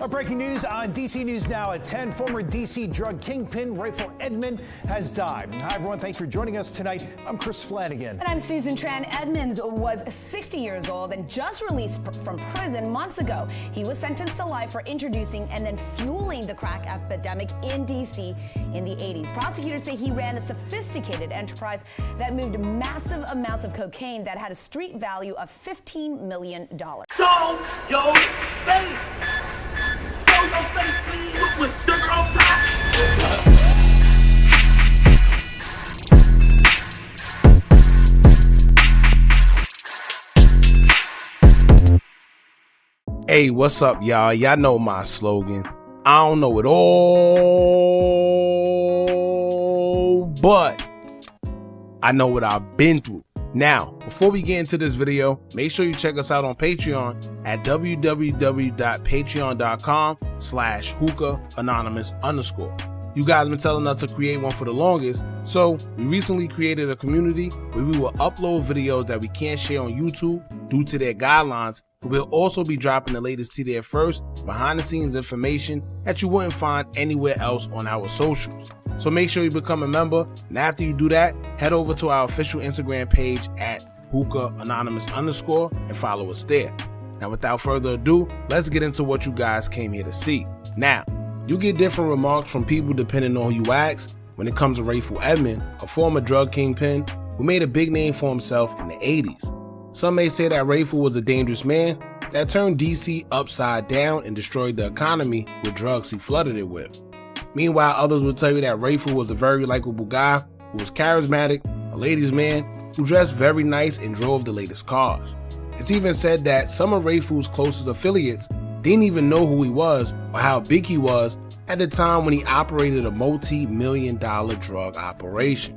Breaking news on DC News Now at 10. Former DC drug kingpin Rayful Edmond has died. Hi, everyone. Thanks for joining us tonight. I'm Chris Flanagan. And I'm Susan Tran. Edmonds was 60 years old and just released from prison months ago. He was sentenced to life for introducing and then fueling the crack epidemic in DC in the 80s. Prosecutors say he ran a sophisticated enterprise that moved massive amounts of cocaine that had a street value of $15 million. Show your face! Show your face, please, with sugar on top! Hey, what's up, y'all? Y'all know my slogan. I don't know it all, but I know what I've been through. Now, before we get into this video, make sure you check us out on Patreon at www.patreon.com/Hookah Anonymous _. You guys been telling us to create one for the longest, so we recently created a community where we will upload videos that we can't share on YouTube due to their guidelines, but we'll also be dropping the latest to there first, behind the scenes information that you wouldn't find anywhere else on our socials. So make sure you become a member, and after you do that, head over to our official Instagram page at Hookah Anonymous _ and follow us there. Now, without further ado, let's get into what you guys came here to see. Now, you get different remarks from people depending on who you ask when it comes to Rayful Edmond, a former drug kingpin who made a big name for himself in the 80s. Some may say that Rayful was a dangerous man that turned DC upside down and destroyed the economy with drugs he flooded it with. Meanwhile, others will tell you that Rayful was a very likable guy who was charismatic, a ladies' man who dressed very nice and drove the latest cars. It's even said that some of Rayful's closest affiliates didn't even know who he was or how big he was at the time when he operated a multi-million-dollar drug operation.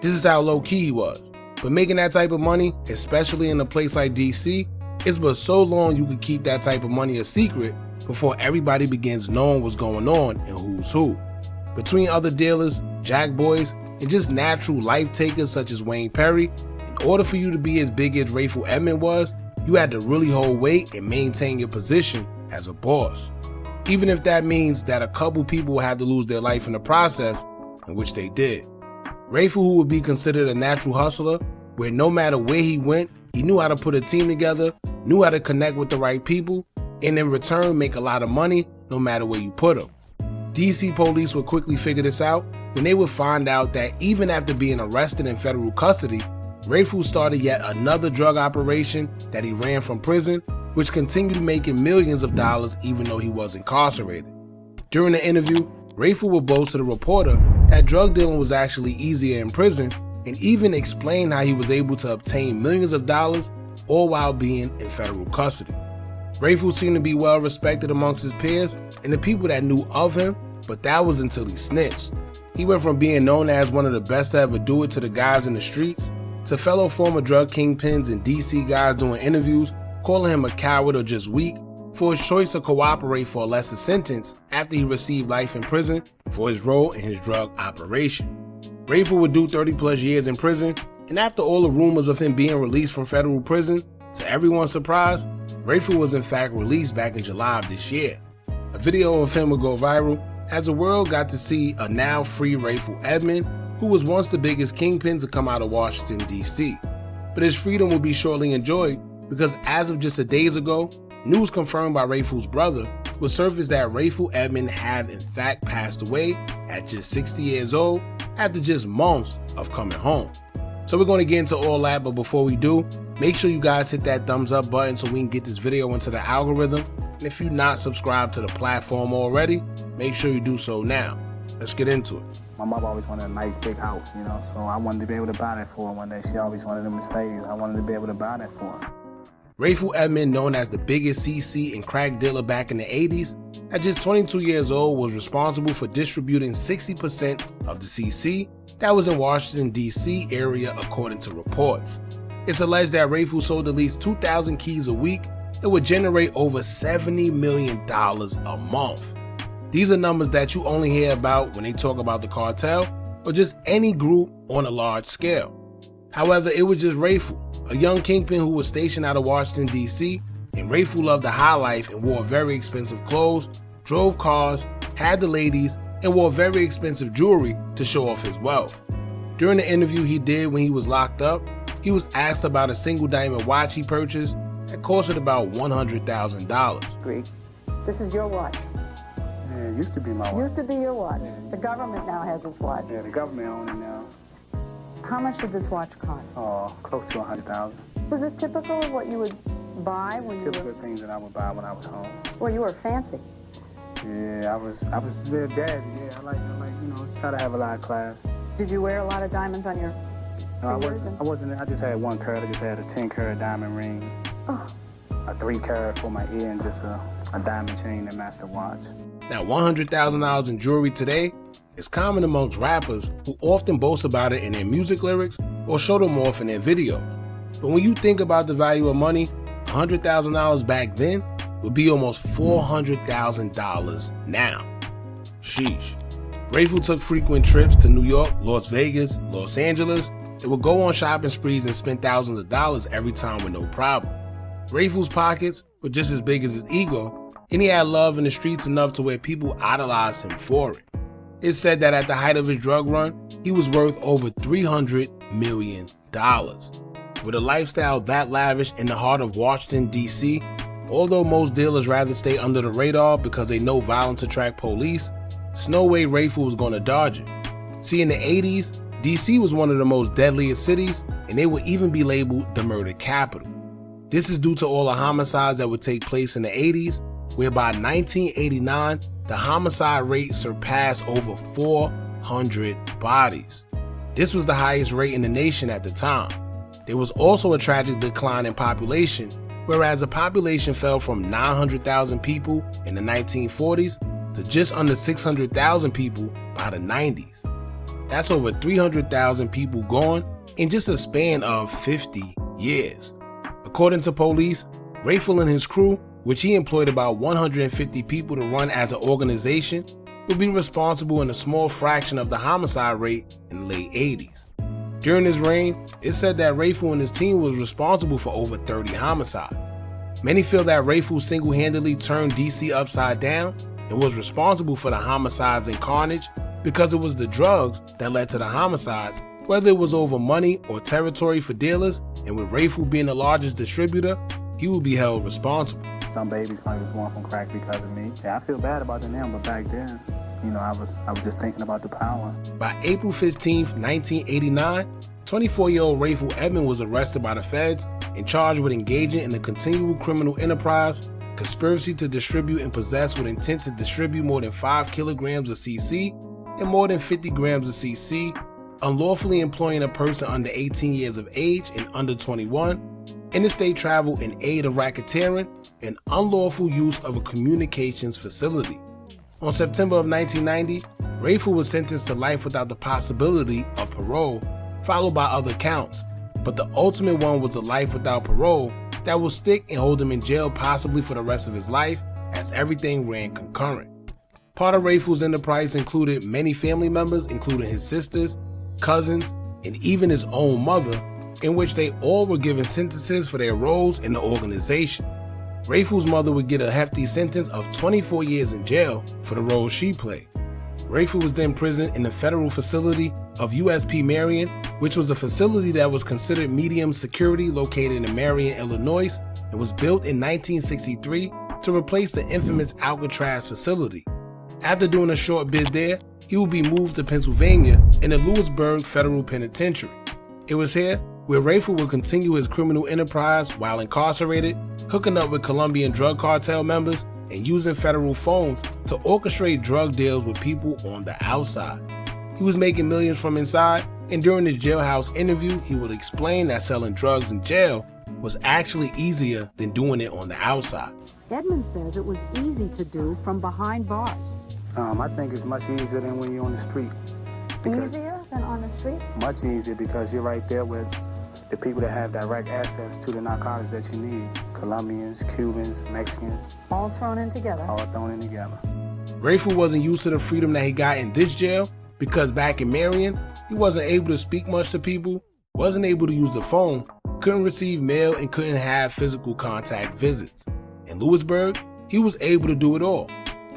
This is how low-key he was. But making that type of money, especially in a place like DC, is but so long you could keep that type of money a secret before everybody begins knowing what's going on and who's who. Between other dealers, jack boys, and just natural life takers such as Wayne Perry, in order for you to be as big as Rayful Edmond was, you had to really hold weight and maintain your position as a boss. Even if that means that a couple people had to lose their life in the process, in which they did. Rayful, who would be considered a natural hustler, where no matter where he went, he knew how to put a team together, knew how to connect with the right people, and in return make a lot of money no matter where you put him. DC police would quickly figure this out when they would find out that even after being arrested in federal custody, Rayful started yet another drug operation that he ran from prison, which continued making millions of dollars even though he was incarcerated. During the interview, Rayful would boast to the reporter that drug dealing was actually easier in prison, and even explain how he was able to obtain millions of dollars all while being in federal custody. Rayful seemed to be well respected amongst his peers and the people that knew of him, but that was until he snitched. He went from being known as one of the best to ever do it to the guys in the streets, to fellow former drug kingpins and DC guys doing interviews, calling him a coward or just weak for his choice to cooperate for a lesser sentence after he received life in prison for his role in his drug operation. Rayful would do 30+ years in prison, and after all the rumors of him being released from federal prison, to everyone's surprise, Rayful was in fact released back in July of this year. A video of him would go viral as the world got to see a now free Rayful Edmond, who was once the biggest kingpin to come out of Washington, DC. But his freedom would be shortly enjoyed because as of just days ago, news confirmed by Rayful's brother would surface that Rayful Edmond had in fact passed away at just 60 years old after just months of coming home. So we're going to get into all that, but before we do, make sure you guys hit that thumbs up button so we can get this video into the algorithm. And if you're not subscribed to the platform already, make sure you do so now. Let's get into it. My mother always wanted a nice big house, you know, so I wanted to be able to buy that for her one day. She always wanted a Mercedes. I wanted to be able to buy that for her. Rayful Edmond, known as the biggest CC and crack dealer back in the 80s, at just 22 years old was responsible for distributing 60% of the CC that was in Washington, D.C. area according to reports. It's alleged that Rayful sold at least 2,000 keys a week and would generate over $70 million a month. These are numbers that you only hear about when they talk about the cartel or just any group on a large scale. However, it was just Rayful, a young kingpin who was stationed out of Washington, D.C., and Rayful loved the high life and wore very expensive clothes, drove cars, had the ladies, and wore very expensive jewelry to show off his wealth. During the interview he did when he was locked up, he was asked about a single diamond watch he purchased that costed about $100,000. This is your watch. Yeah, it used to be my watch. Used to be your watch. The government now has this watch. Yeah, the government owns it now. How much did this watch cost? Oh, close to $100,000. Was this typical of what you would buy when you Typical were... things that I would buy when I was home. Well, you were fancy. Yeah, I was real jazzy. Yeah, I like, try to have a lot of class. Did you wear a lot of diamonds on your No, fingers? I just had 1 carat. I just had a 10-carat diamond ring, Oh, a 3-carat for my ear, and just a diamond chain that matched the watch. Now, $100,000 in jewelry today is common amongst rappers who often boast about it in their music lyrics or show them off in their videos. But when you think about the value of money, $100,000 back then would be almost $400,000 now. Sheesh. Rayful took frequent trips to New York, Las Vegas, Los Angeles, and would go on shopping sprees and spend thousands of dollars every time with no problem. Rayful's pockets were just as big as his ego, and he had love in the streets enough to where people idolized him for it. It's said that at the height of his drug run, he was worth over $300 million. With a lifestyle that lavish in the heart of Washington, D.C., although most dealers rather stay under the radar because they know violence attract police, there's no way Rayful was going to dodge it. See, in the 80s, D.C. was one of the most deadliest cities, and they would even be labeled the murder capital. This is due to all the homicides that would take place in the 80s, where by 1989, the homicide rate surpassed over 400 bodies. This was the highest rate in the nation at the time. There was also a tragic decline in population, whereas the population fell from 900,000 people in the 1940s to just under 600,000 people by the 90s. That's over 300,000 people gone in just a span of 50 years. According to police, Rayful and his crew, which he employed about 150 people to run as an organization, would be responsible in a small fraction of the homicide rate in the late 80s. During his reign, it's said that Rayful and his team was responsible for over 30 homicides. Many feel that Rayful single-handedly turned DC upside down and was responsible for the homicides and carnage because it was the drugs that led to the homicides, whether it was over money or territory for dealers, and with Rayful being the largest distributor, he would be held responsible. Some babies probably was born from crack because of me. Yeah, I feel bad about it now, but back then, I was just thinking about the power. By April 15th, 1989, 24-year-old Rayful Edmond was arrested by the feds and charged with engaging in a continual criminal enterprise, conspiracy to distribute and possess with intent to distribute more than 5 kilograms of CC and more than 50 grams of CC, unlawfully employing a person under 18 years of age and under 21, interstate travel in aid of racketeering, and unlawful use of a communications facility. On September of 1990, Rayful was sentenced to life without the possibility of parole, followed by other counts, but the ultimate one was a life without parole that will stick and hold him in jail possibly for the rest of his life, as everything ran concurrent. Part of Rayful's enterprise included many family members, including his sisters, cousins, and even his own mother, in which they all were given sentences for their roles in the organization. Rayful's mother would get a hefty sentence of 24 years in jail for the role she played. Rayful was then imprisoned in the federal facility of USP Marion, which was a facility that was considered medium security located in Marion, Illinois, and was built in 1963 to replace the infamous Alcatraz facility. After doing a short bid there, he would be moved to Pennsylvania in the Lewisburg Federal Penitentiary. It was here where Rayful would continue his criminal enterprise while incarcerated, hooking up with Colombian drug cartel members and using federal phones to orchestrate drug deals with people on the outside. He was making millions from inside, and during his jailhouse interview, he would explain that selling drugs in jail was actually easier than doing it on the outside. Edmond says it was easy to do from behind bars. I think it's much easier than when you're on the street. Easier than on the street? Much easier because you're right there with the people that have direct access to the narcotics that you need. Colombians, Cubans, Mexicans. All thrown in together. All thrown in together. Rayful wasn't used to the freedom that he got in this jail because back in Marion, he wasn't able to speak much to people, wasn't able to use the phone, couldn't receive mail and couldn't have physical contact visits. In Lewisburg, he was able to do it all.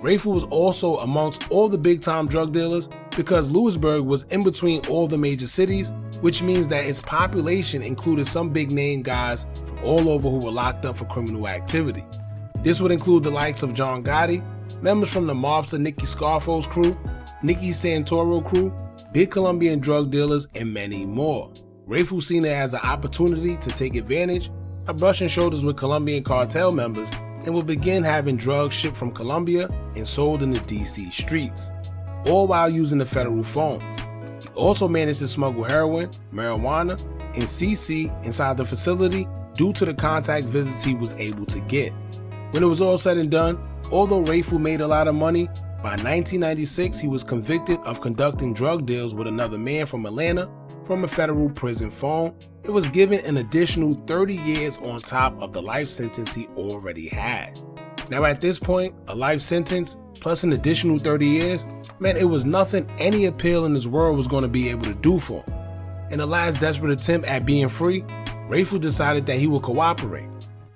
Rayful was also amongst all the big-time drug dealers because Lewisburg was in between all the major cities, which means that its population included some big-name guys from all over who were locked up for criminal activity. This would include the likes of John Gotti, members from the mobster Nicky Scarfo's crew, Nicky Santoro crew, big Colombian drug dealers, and many more. Rayful seen it as an opportunity to take advantage of brushing shoulders with Colombian cartel members and would begin having drugs shipped from Colombia and sold in the DC streets, all while using the federal phones. He also managed to smuggle heroin, marijuana, and CC inside the facility due to the contact visits he was able to get. When it was all said and done, although Rayful made a lot of money, by 1996 he was convicted of conducting drug deals with another man from Atlanta from a federal prison phone. It was given an additional 30 years on top of the life sentence he already had. Now at this point, a life sentence plus an additional 30 years meant it was nothing any appeal in this world was going to be able to do for him. In the last desperate attempt at being free, Rayful decided that he would cooperate.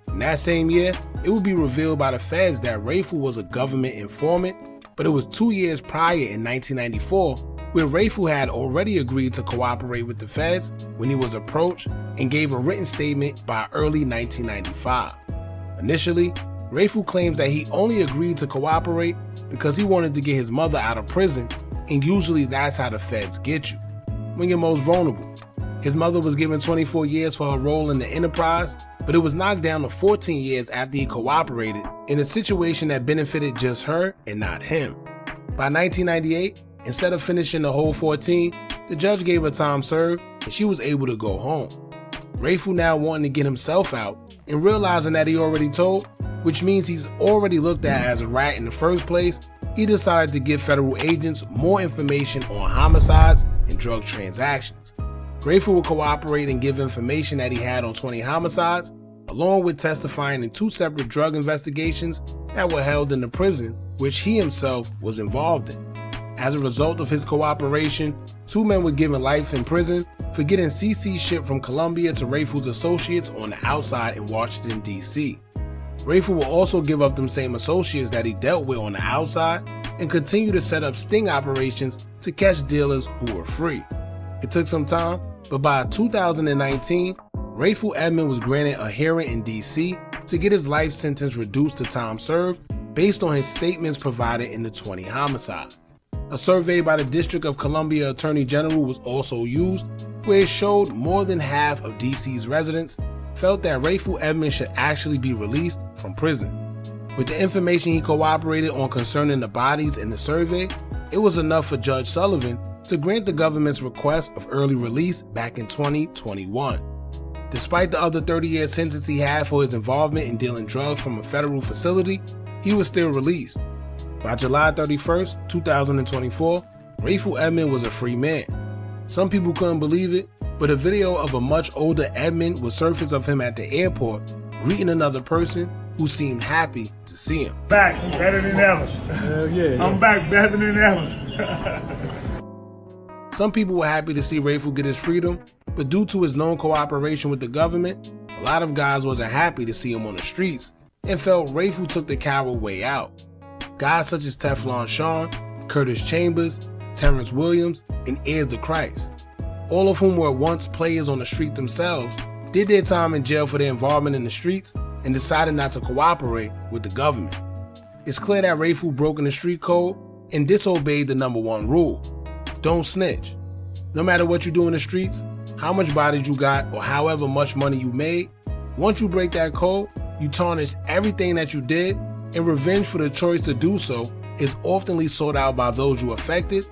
In that same year, it would be revealed by the feds that Rayful was a government informant, but it was 2 years prior in 1994 where Rayful had already agreed to cooperate with the feds when he was approached and gave a written statement by early 1995. Initially, Rayful claims that he only agreed to cooperate because he wanted to get his mother out of prison, and usually that's how the feds get you, when you're most vulnerable. His mother was given 24 years for her role in the enterprise, but it was knocked down to 14 years after he cooperated in a situation that benefited just her and not him. By 1998, instead of finishing the whole 14, the judge gave her time served and she was able to go home. Rayful now wanting to get himself out and realizing that he already told, which means he's already looked at as a rat in the first place, he decided to give federal agents more information on homicides and drug transactions. Rayful would cooperate and give information that he had on 20 homicides, along with testifying in 2 separate drug investigations that were held in the prison, which he himself was involved in. As a result of his cooperation, 2 men were given life in prison for getting CC shipped from Colombia to Rayful's associates on the outside in Washington, D.C. Rayful will also give up them same associates that he dealt with on the outside and continue to set up sting operations to catch dealers who were free. It took some time, but by 2019, Rayful Edmond was granted a hearing in D.C. to get his life sentence reduced to time served based on his statements provided in the 20 homicides. A survey by the District of Columbia Attorney General was also used, where it showed more than half of DC's residents felt that Rayful Edmond should actually be released from prison. With the information he cooperated on concerning the bodies in the survey, it was enough for Judge Sullivan to grant the government's request of early release back in 2021. Despite the other 30-year sentence he had for his involvement in dealing drugs from a federal facility, he was still released. By July 31st, 2024, Rayful Edmond was a free man. Some people couldn't believe it, but a video of a much older Edmond would surface of him at the airport, greeting another person who seemed happy to see him. Back better than ever. Hell yeah. I'm back better than ever. Some people were happy to see Rayful get his freedom, but due to his known cooperation with the government, a lot of guys wasn't happy to see him on the streets and felt Rayful took the coward way out. Guys such as Teflon Sean, Curtis Chambers, Terrence Williams, and Ayers the Christ, all of whom were once players on the street themselves, did their time in jail for their involvement in the streets and decided not to cooperate with the government. It's clear that Rayful broke the street code and disobeyed the #1 rule: don't snitch. No matter what you do in the streets, how much bodies you got, or however much money you made, once you break that code, you tarnish everything that you did, and revenge for the choice to do so is oftenly sought out by those you affected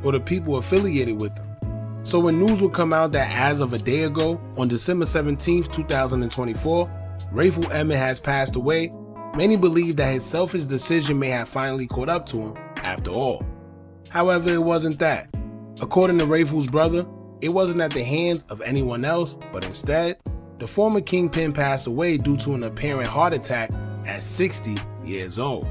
or the people affiliated with them. So when news would come out that as of a day ago, on December 17th, 2024, Rayful Edmond has passed away, many believe that his selfish decision may have finally caught up to him after all. However, it wasn't that. According to Rayful's brother, it wasn't at the hands of anyone else, but instead, the former Kingpin passed away due to an apparent heart attack at 60 years old.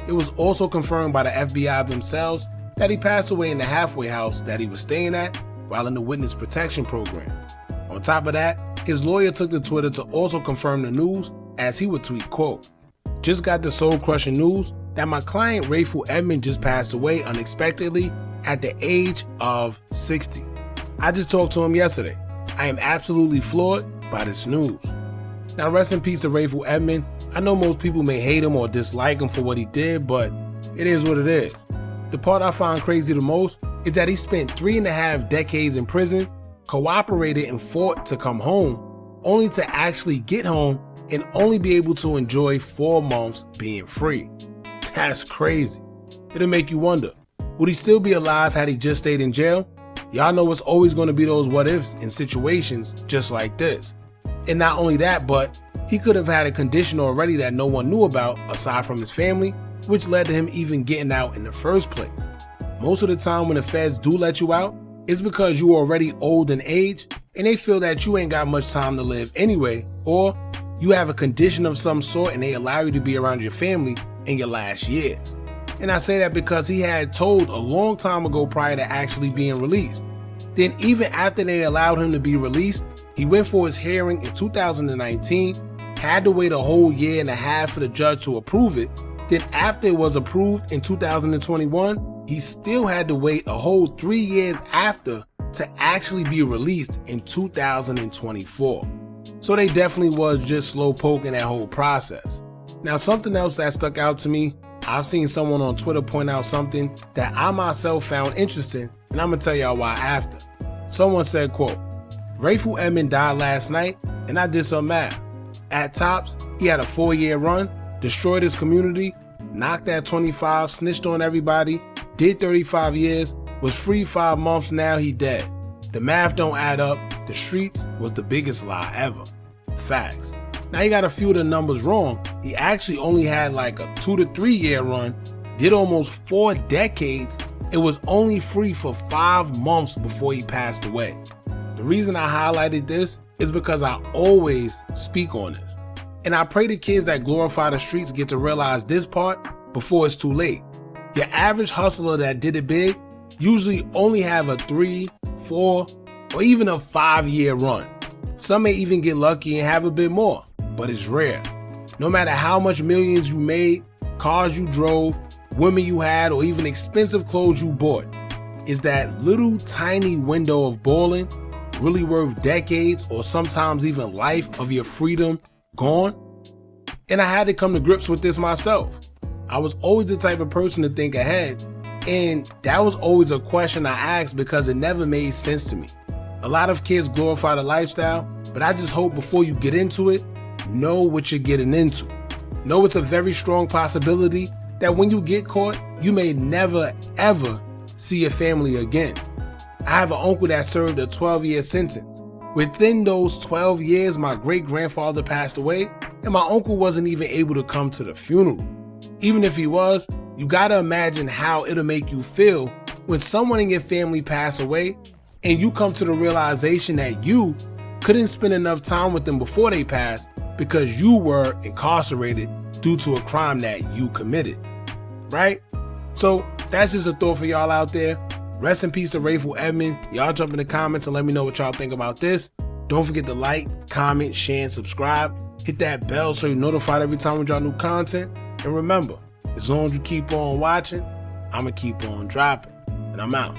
It was also confirmed by the FBI themselves that he passed away in the halfway house that he was staying at while in the witness protection program. On top of that, his lawyer took to Twitter to also confirm the news, as he would tweet, quote, "Just got the soul-crushing news that my client Rayful Edmond just passed away unexpectedly at the age of 60. I just talked to him yesterday. I am absolutely floored by this news." Now rest in peace to Rayful Edmond. I know most people may hate him or dislike him for what he did, but it is what it is. The part I find crazy the most is that he spent 3.5 decades in prison, cooperated and fought to come home, only to actually get home and only be able to enjoy 4 months being free. That's crazy. It'll make you wonder, would he still be alive had he just stayed in jail? Y'all know it's always going to be those what ifs in situations just like this. And not only that, but he could have had a condition already that no one knew about aside from his family, which led to him even getting out in the first place. Most of the time when the feds do let you out, it's because you're already old in age and they feel that you ain't got much time to live anyway, or you have a condition of some sort and they allow you to be around your family in your last years. And I say that because he had told a long time ago prior to actually being released. Then even after they allowed him to be released, he went for his hearing in 2019, had to wait a whole 1.5 years for the judge to approve it. Then after it was approved in 2021, he still had to wait a whole 3 years after to actually be released in 2024. So they definitely was just slow poking that whole process. Now something else that stuck out to me, I've seen someone on Twitter point out something that I myself found interesting, and I'm gonna tell y'all why after. Someone said, quote, "Rayful Edmond died last night and I did some math. At tops, he had a 4-year run, destroyed his community, knocked at 25, snitched on everybody, did 35 years, was free 5 months, now he dead. The math don't add up. The streets was the biggest lie ever." Facts. Now he got a few of the numbers wrong. He actually only had like a 2 to 3 year run, did almost 4 decades, and was only free for 5 months before he passed away. The reason I highlighted this is because I always speak on this. And I pray the kids that glorify the streets get to realize this part before it's too late. Your average hustler that did it big usually only have a 3, 4, or even a 5-year run. Some may even get lucky and have a bit more, but it's rare. No matter how much millions you made, cars you drove, women you had, or even expensive clothes you bought, is that little tiny window of balling really worth decades or sometimes even life of your freedom gone? And I had to come to grips with this myself. I was always the type of person to think ahead, and that was always a question I asked because it never made sense to me. A lot of kids glorify the lifestyle, but I just hope before you get into it, know what you're getting into. Know it's a very strong possibility that when you get caught, you may never ever see your family again. I have an uncle that served a 12-year sentence. Within those 12 years, my great-grandfather passed away, and my uncle wasn't even able to come to the funeral. Even if he was, you gotta imagine how it'll make you feel when someone in your family pass away and you come to the realization that you couldn't spend enough time with them before they passed because you were incarcerated due to a crime that you committed, right? So that's just a thought for y'all out there. Rest in peace to Rayful Edmond. Y'all jump in the comments and let me know what y'all think about this. Don't forget to like, comment, share, and subscribe. Hit that bell so you're notified every time we drop new content. And remember, as long as you keep on watching, I'ma keep on dropping. And I'm out.